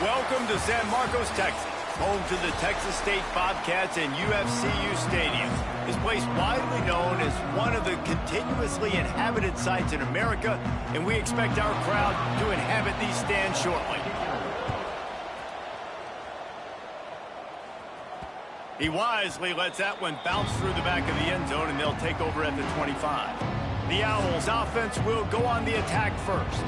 Welcome to San Marcos, Texas, home to the Texas State Bobcats and UFCU Stadium. This place widely known as one of the continuously inhabited sites in America, and we expect our crowd to inhabit these stands shortly. He wisely lets that one bounce through the back of the end zone, and they'll take over at the 25. The Owls offense will go on the attack first.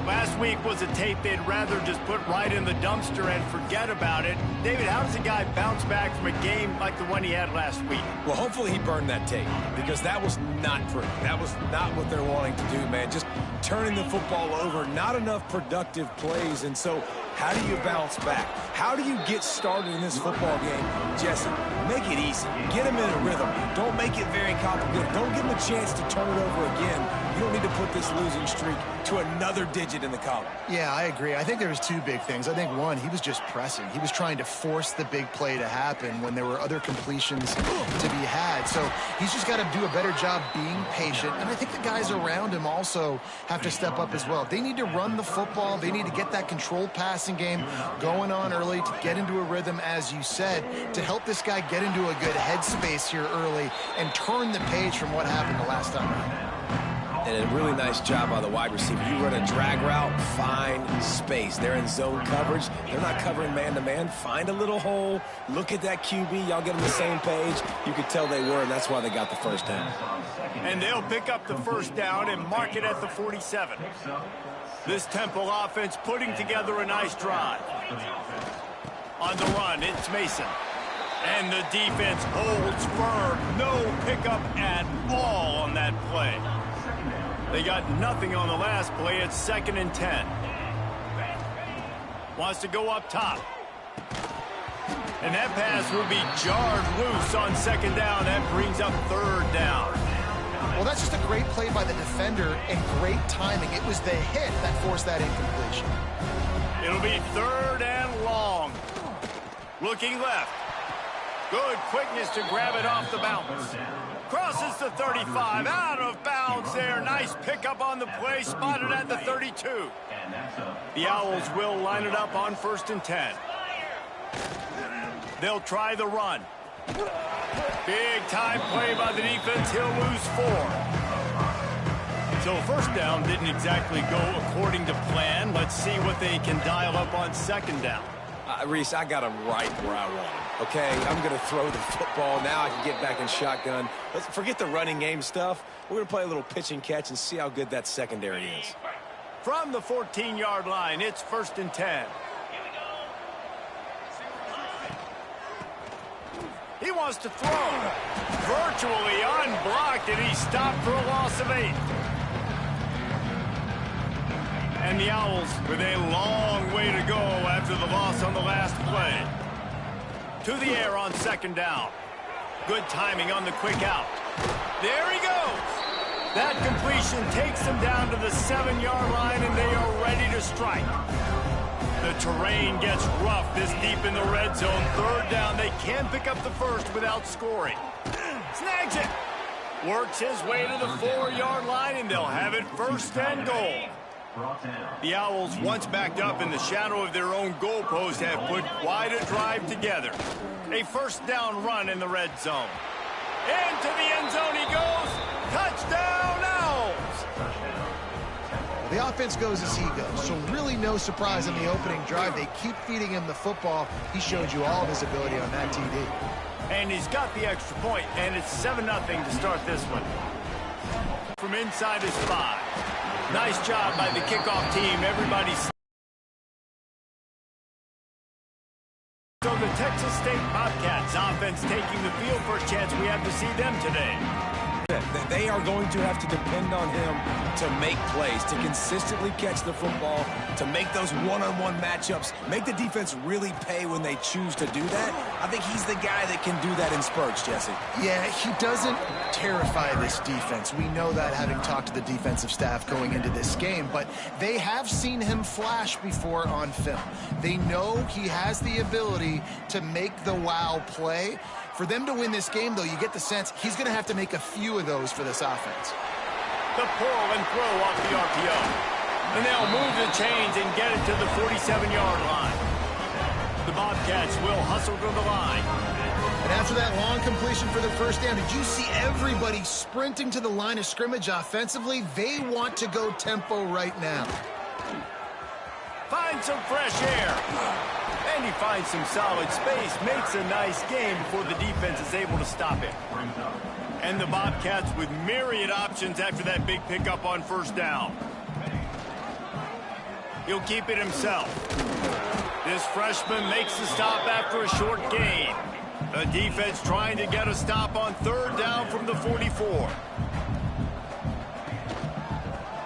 Last week was a tape they'd rather just put right in the dumpster and forget about it. David, how does a guy bounce back from a game like the one he had last week? Well, hopefully he burned that tape, because that was not pretty. That was not what they're wanting to do, man. Just turning the football over, not enough productive plays. And so how do you bounce back? How do you get started in this football game? Jesse, make it easy. Get him in a rhythm. Don't make it very complicated. Don't give him a chance to turn it over again. You don't need to put this losing streak to another digit in the column. Yeah, I agree. I think there was two big things. I think, one, he was just pressing. He was trying to force the big play to happen when there were other completions to be had. So he's just got to do a better job being patient. And I think the guys around him also have to step up as well. They need to run the football. They need to get that controlled passing game going on early to get into a rhythm, as you said, to help this guy get into a good headspace here early and turn the page from what happened the last time around. And a really nice job by the wide receiver. You run a drag route, find space. They're in zone coverage. They're not covering man-to-man. Find a little hole. Look at that QB. Y'all get on the same page. You could tell they were, and that's why they got the first down. And they'll pick up the first down and mark it at the 47. This Temple offense putting together a nice drive. On the run, it's Mason. And the defense holds firm. No pickup at all on that play. They got nothing on the last play. It's 2nd and 10. Wants to go up top. And that pass will be jarred loose on 2nd down. That brings up 3rd down. Well, that's just a great play by the defender and great timing. It was the hit that forced that incompletion. It'll be 3rd and long. Looking left. Good quickness to grab it off the bounce. Crosses the 35, out of bounds there. Nice pickup on the play, spotted at the 32. The Owls will line it up on 1st and 10. They'll try the run. Big time play by the defense. He'll lose 4. So 1st down didn't exactly go according to plan. Let's see what they can dial up on 2nd down. Reese, I got him right where I want him. Okay, I'm going to throw the football. Now I can get back in shotgun. Let's forget the running game stuff. We're going to play a little pitch and catch and see how good that secondary is. From the 14-yard line, it's 1st and 10. He wants to throw. Virtually unblocked, and he stopped for a loss of 8. And the Owls with a long way to go after the loss on the last play. To the air on 2nd down. Good timing on the quick out. There he goes. That completion takes them down to the 7-yard line, and they are ready to strike. The terrain gets rough this deep in the red zone. 3rd down. They can pick up the first without scoring. Snags it. Works his way to the 4-yard line, and they'll have it 1st and goal. The Owls, once backed up in the shadow of their own goalpost, have put quite a drive together. A 1st down run in the red zone. Into the end zone he goes. Touchdown, Owls! The offense goes as he goes, so really no surprise in the opening drive. They keep feeding him the football. He showed you all of his ability on that TD. And he's got the extra point, and it's 7-0 to start this one. From inside his 5. Nice job by the kickoff team. Everybody's... So the Texas State Bobcats offense taking the field. First chance we have to see them today. They are going to have to depend on him to make plays, to consistently catch the football, to make those one-on-one matchups, make the defense really pay when they choose to do that. I think he's the guy that can do that in spurts, Jesse. Yeah, he doesn't terrify this defense. We know that, having talked to the defensive staff going into this game, but they have seen him flash before on film. They know he has the ability to make the wow play. For them to win this game, though, you get the sense he's going to have to make a few of those for this offense. The pull and throw off the RPO. And they'll move the chains and get it to the 47-yard line. The Bobcats will hustle to the line. And after that long completion for the first down, did you see everybody sprinting to the line of scrimmage offensively? They want to go tempo right now. Finds some fresh air. And he finds some solid space. Makes a nice game before the defense is able to stop him. And the Bobcats with myriad options after that big pickup on first down. He'll keep it himself. This freshman makes the stop after a short gain. The defense trying to get a stop on third down from the 44.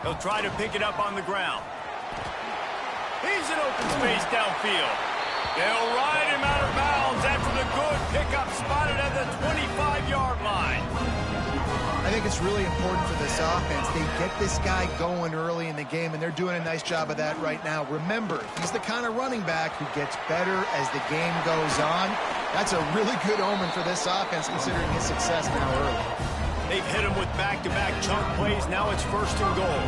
He'll try to pick it up on the ground. He's in open space downfield. They'll ride him out of bounds after the good pickup spotted at the 25-yard line. I think it's really important for this offense. They get this guy going early in the game, and they're doing a nice job of that right now. Remember, he's the kind of running back who gets better as the game goes on. That's a really good omen for this offense, considering his success now early. They've hit him with back-to-back chunk plays. Now it's first and goal.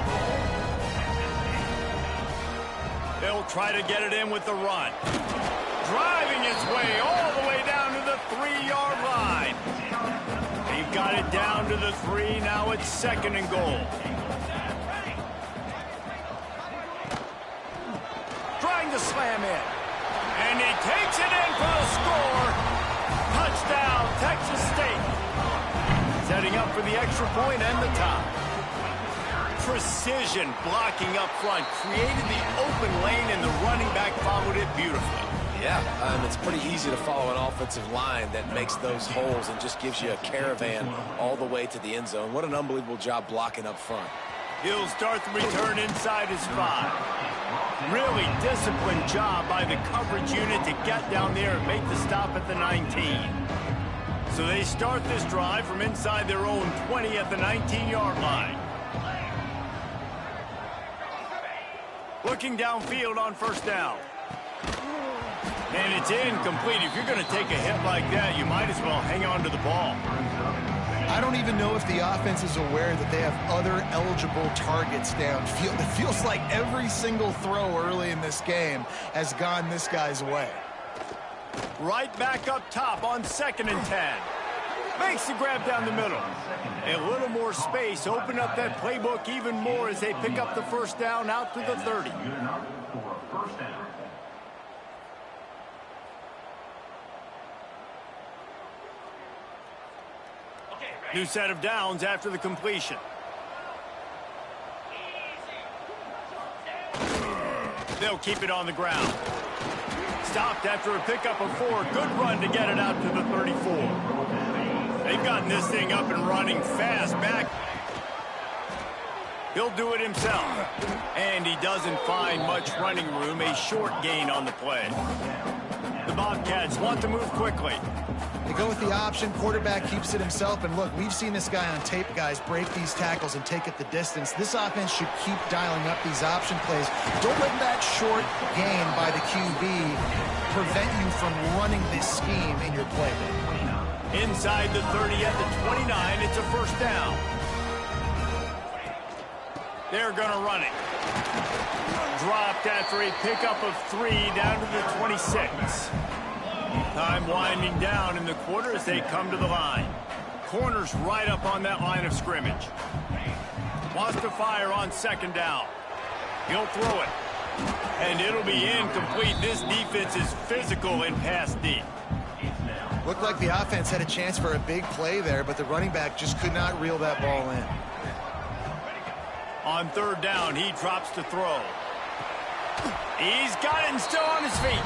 They'll try to get it in with the run. Driving his way all the way down to the 3-yard line. They've got it down to the 3. Now it's second and goal. Trying to slam in. And he takes it in for the score. Touchdown, Texas State. Setting up for the extra point and the tie. Precision blocking up front. Created the open lane, and the running back followed it beautifully. Yeah, it's pretty easy to follow an offensive line that makes those holes and just gives you a caravan all the way to the end zone. What an unbelievable job blocking up front. He'll start the return inside his 5. Really disciplined job by the coverage unit to get down there and make the stop at the 19. So they start this drive from inside their own 20 at the 19-yard line. Looking downfield on first down. And it's incomplete. If you're going to take a hit like that, you might as well hang on to the ball. I don't even know if the offense is aware that they have other eligible targets downfield. It feels like every single throw early in this game has gone this guy's way. Right back up top on 2nd and 10. Makes the grab down the middle. A little more space. Open up that playbook even more as they pick up the first down out to the 30. New set of downs after the completion. They'll keep it on the ground. Stopped after a pickup of 4. Good run to get it out to the 34. They've gotten this thing up and running fast back. He'll do it himself. And he doesn't find much running room. A short gain on the play. The Bobcats want to move quickly. They go with the option. Quarterback keeps it himself. And look, we've seen this guy on tape, guys, break these tackles and take it the distance. This offense should keep dialing up these option plays. Don't let that short gain by the QB prevent you from running this scheme in your playbook. Inside the 30 at the 29, it's a first down. They're going to run it. Dropped after a pickup of 3 down to the 26. Time winding down in the quarter as they come to the line. Corners right up on that line of scrimmage. Wants to fire on 2nd down. He'll throw it. And it'll be incomplete. This defense is physical and pass deep. Looked like the offense had a chance for a big play there, but the running back just could not reel that ball in. On 3rd down, he drops to throw. He's got it and still on his feet.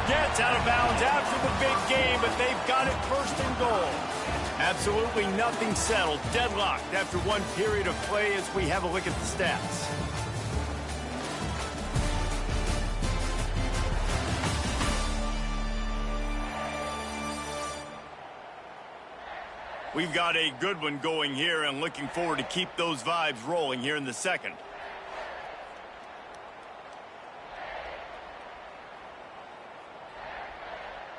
Gets out of bounds after the big game, but they've got it first and goal. Absolutely nothing settled. Deadlocked after one period of play as we have a look at the stats. We've got a good one going here and looking forward to keep those vibes rolling here in the second.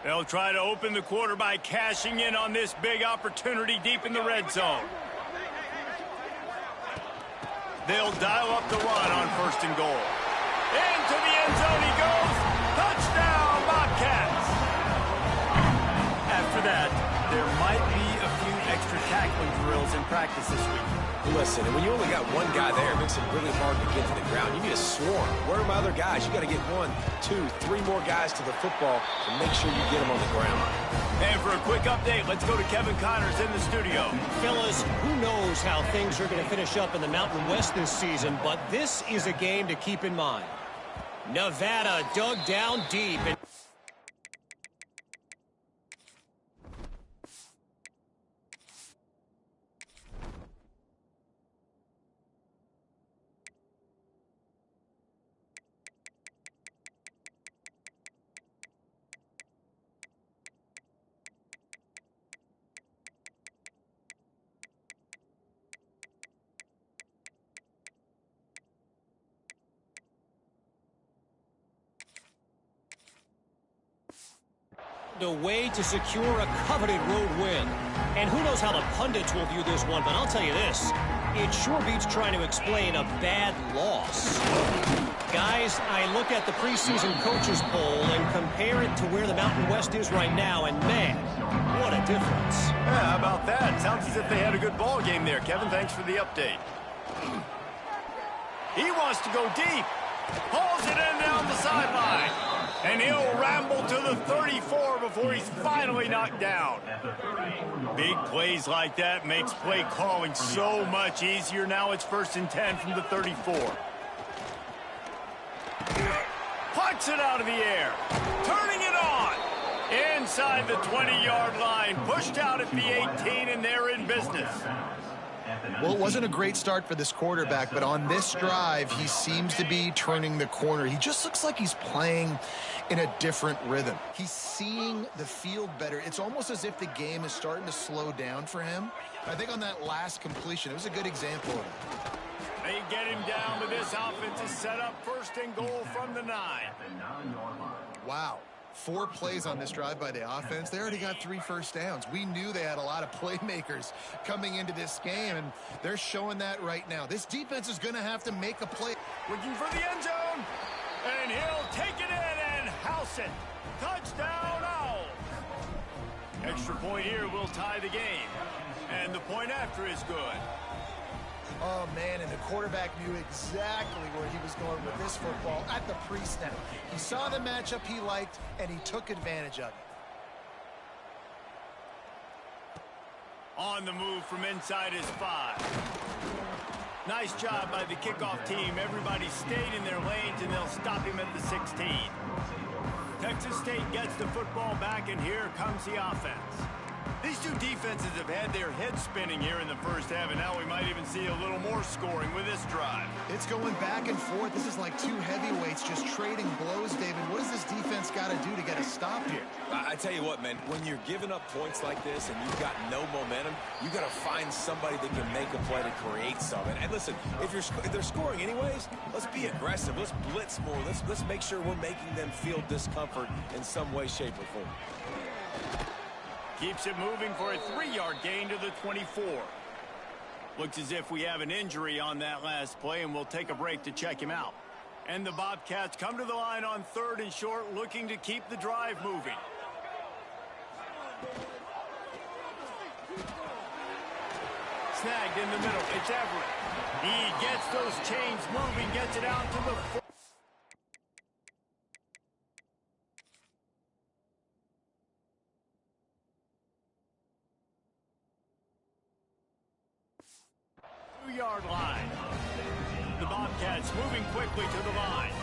They'll try to open the quarter by cashing in on this big opportunity deep in the red zone. They'll dial up the run on 1st and goal. Into the end zone he goes. Touchdown, Bobcats. that, there might be a few extra tackling drills in practice this week. Listen, when you only got one guy there, it makes it really hard to get to the ground. You need a swarm. Where are my other guys? You got to get 1, 2, 3 more guys to the football to make sure you get them on the ground. And for a quick update, let's go to Kevin Connors in the studio. Fellas, who knows how things are going to finish up in the Mountain West this season, but this is a game to keep in mind. Nevada dug down deep. And the way to secure a coveted road win. And who knows how the pundits will view this one, but I'll tell you this. It sure beats trying to explain a bad loss. Guys, I look at the preseason coaches poll and compare it to where the Mountain West is right now, and man, what a difference. Yeah, how about that? Sounds as if they had a good ball game there. Kevin, thanks for the update. He wants to go deep. Pulls it in down the sideline. And he'll ramble to the 34 before he's finally knocked down. Big plays like that makes play calling so much easier. Now it's 1st and 10 from the 34. Puts it out of the air. Turning it on. Inside the 20-yard line. Pushed out at the 18, and they're in business. Well, it wasn't a great start for this quarterback, but on this drive, he seems to be turning the corner. He just looks like he's playing in a different rhythm. He's seeing the field better. It's almost as if the game is starting to slow down for him. I think on that last completion, it was a good example of it. They get him down, but this offense is set up 1st and goal from the 9. Wow. 4 plays on this drive by the offense. They already got 3 first downs. We knew they had a lot of playmakers coming into this game, and they're showing that right now. This defense is going to have to make a play. Looking for the end zone, and he'll take it in and house it. Touchdown, Owls. Extra point here will tie the game, and the point after is good. Oh, man, and the quarterback knew exactly where he was going with this football at the pre-snap. He saw the matchup he liked, and he took advantage of it. On the move from inside his 5. Nice job by the kickoff team. Everybody stayed in their lanes, and they'll stop him at the 16. Texas State gets the football back, and here comes the offense. These two defenses have had their heads spinning here in the first half, and now we might even see a little more scoring with this drive. It's going back and forth. This is like 2 heavyweights just trading blows, David. What does this defense got to do to get a stop here? I tell you what, man, when you're giving up points like this and you've got no momentum, you got to find somebody that can make a play to create something. And listen, if they're scoring anyways, let's be aggressive. Let's blitz more. Let's make sure we're making them feel discomfort in some way, shape, or form. Keeps it moving for a 3-yard gain to the 24. Looks as if we have an injury on that last play, and we'll take a break to check him out. And the Bobcats come to the line on 3rd and short, looking to keep the drive moving. Snagged in the middle. It's Everett. He gets those chains moving, gets it out to the 4. Yard line. The Bobcats moving quickly to the line.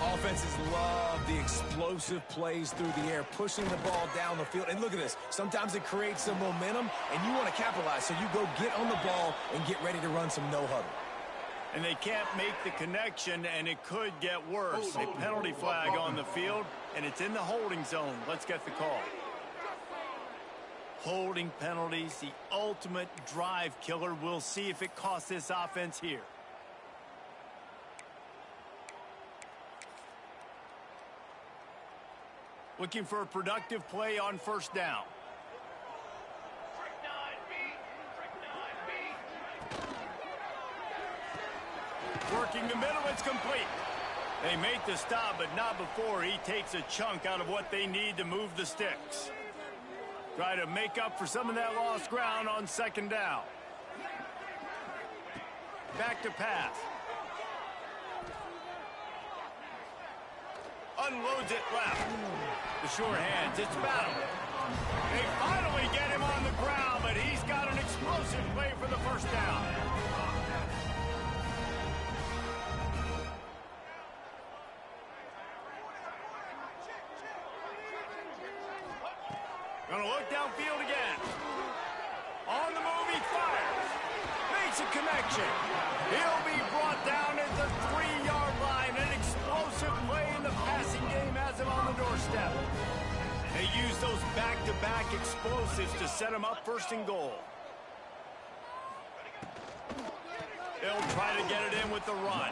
Offenses love the explosive plays through the air, pushing the ball down the field. And look at this. Sometimes it creates some momentum, and you want to capitalize. So you go get on the ball and get ready to run some no-huddle. And they can't make the connection, and it could get worse. A penalty flag on the field, and it's in the holding zone. Let's get the call. Holding penalties, the ultimate drive killer. We'll see if it costs this offense here. Looking for a productive play on 1st down. Working the middle, it's complete. They make the stop, but not before he takes a chunk out of what they need to move the sticks. Try to make up for some of that lost ground on second down. Back to pass. Unloads it left. The sure hands, it's battle. They finally get him on the ground, but he's got an explosive play for the first down. Gonna look downfield again. On the move, he fires. Makes a connection. He'll be brought down at the 3-yard line. An explosive play in the passing game has him on the doorstep. They use those back-to-back explosives to set him up first and goal. They'll try to get it in with the run.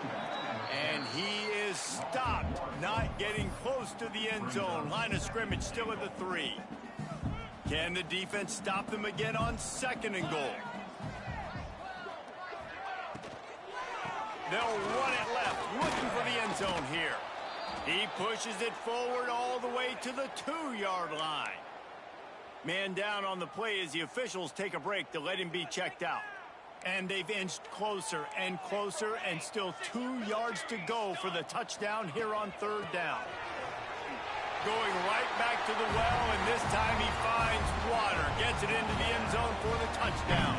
And he is stopped, not getting close to the end zone. Line of scrimmage still at the 3. Can the defense stop them again on second and goal? They'll run it left, looking for the end zone here. He pushes it forward all the way to the 2-yard line. Man down on the play as the officials take a break to let him be checked out. And they've inched closer and closer, and still 2 yards to go for the touchdown here on third down. Going right back to the well, and this time he finds water. Gets it into the end zone for the touchdown.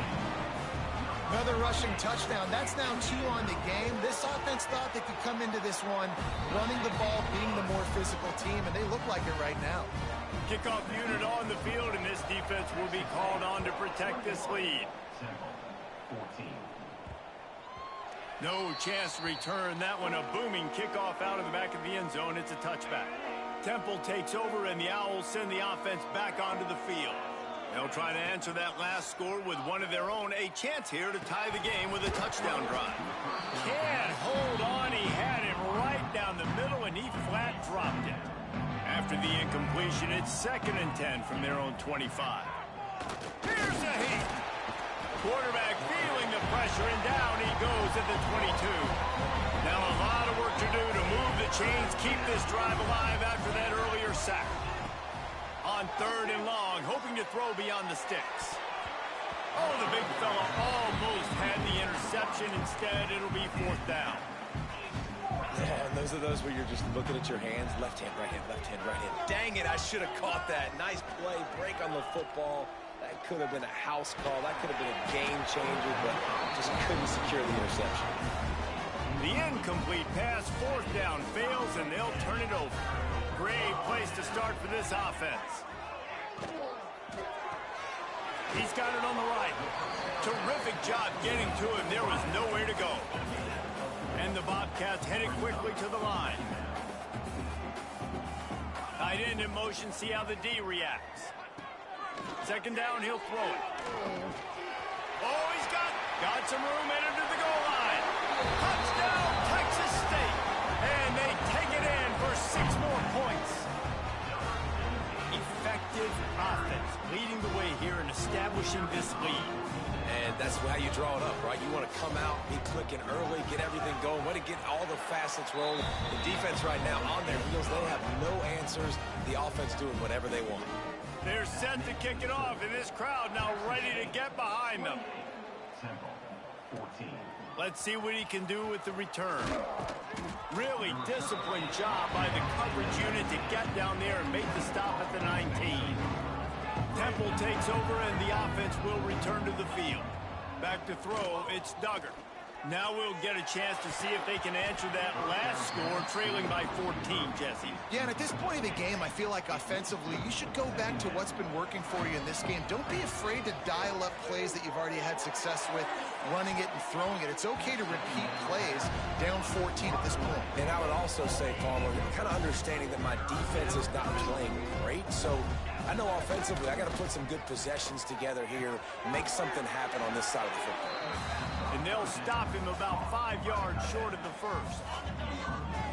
Another rushing touchdown. That's now 2 on the game. This offense thought they could come into this one running the ball, being the more physical team, and they look like it right now. Kickoff unit on the field, and this defense will be called on to protect this lead. 14. No chance to return that one. A booming kickoff out of the back of the end zone. It's a touchback. Temple takes over, and the Owls send the offense back onto the field. They'll try to answer that last score with one of their own. A chance here to tie the game with a touchdown drive. Can't hold on. He had it right down the middle, and he flat dropped it. After the incompletion, it's 2nd and 10 from their own 25. Here's the heat. Quarterback feeling the pressure, and down he goes at the 22. Now a lot of work to do to move the chains, keep this drive alive after that earlier sack. On 3rd and long, hoping to throw beyond the sticks. Oh, the big fella almost had the interception. Instead, it'll be 4th down. Yeah, and those are those where you're just looking at your hands. Left hand, right hand, left hand, right hand. Dang it, I should have caught that. Nice play, break on the football. That could have been a house call. That could have been a game changer, but just couldn't secure the interception. The incomplete pass, 4th down, fails, and they'll turn it over. Great place to start for this offense. He's got it on the right. Terrific job getting to him. There was nowhere to go. And the Bobcats headed quickly to the line. Tight end in motion, see how the D reacts. 2nd down, he'll throw it. Oh, he's got some room headed to the goal line. Touchdown, Texas State. And they take it in for 6 more points. Effective offense leading the way here and establishing this lead. And that's how you draw it up, right? You want to come out, be clicking early, get everything going, want to get all the facets rolling. The defense right now on their heels, they have no answers. The offense doing whatever they want. They're set to kick it off, and this crowd now ready to get behind them. 14. Let's see what he can do with the return. Really disciplined job by the coverage unit to get down there and make the stop at the 19. Temple takes over, and the offense will return to the field. Back to throw, it's Duggar. Now we'll get a chance to see if they can answer that last score, trailing by 14, Jesse. Yeah, and at this point in the game, I feel like offensively, you should go back to what's been working for you in this game. Don't be afraid to dial up plays that you've already had success with, running it and throwing it. It's okay to repeat plays down 14 at this point. And I would also say, Palmer, kind of understanding that my defense is not playing great, so I know offensively I got to put some good possessions together here, make something happen on this side of the football. And they'll stop him about 5 yards short of the first.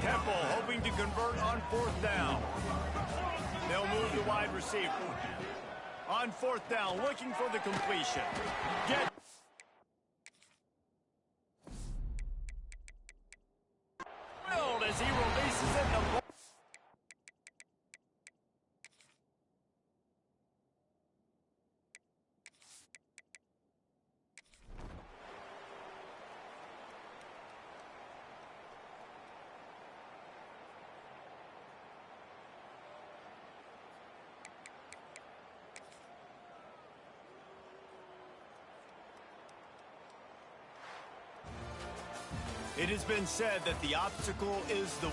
Temple hoping to convert on 4th down. They'll move the wide receiver. On 4th down, looking for the completion. Drilled as he releases it. The It has been said that the obstacle is the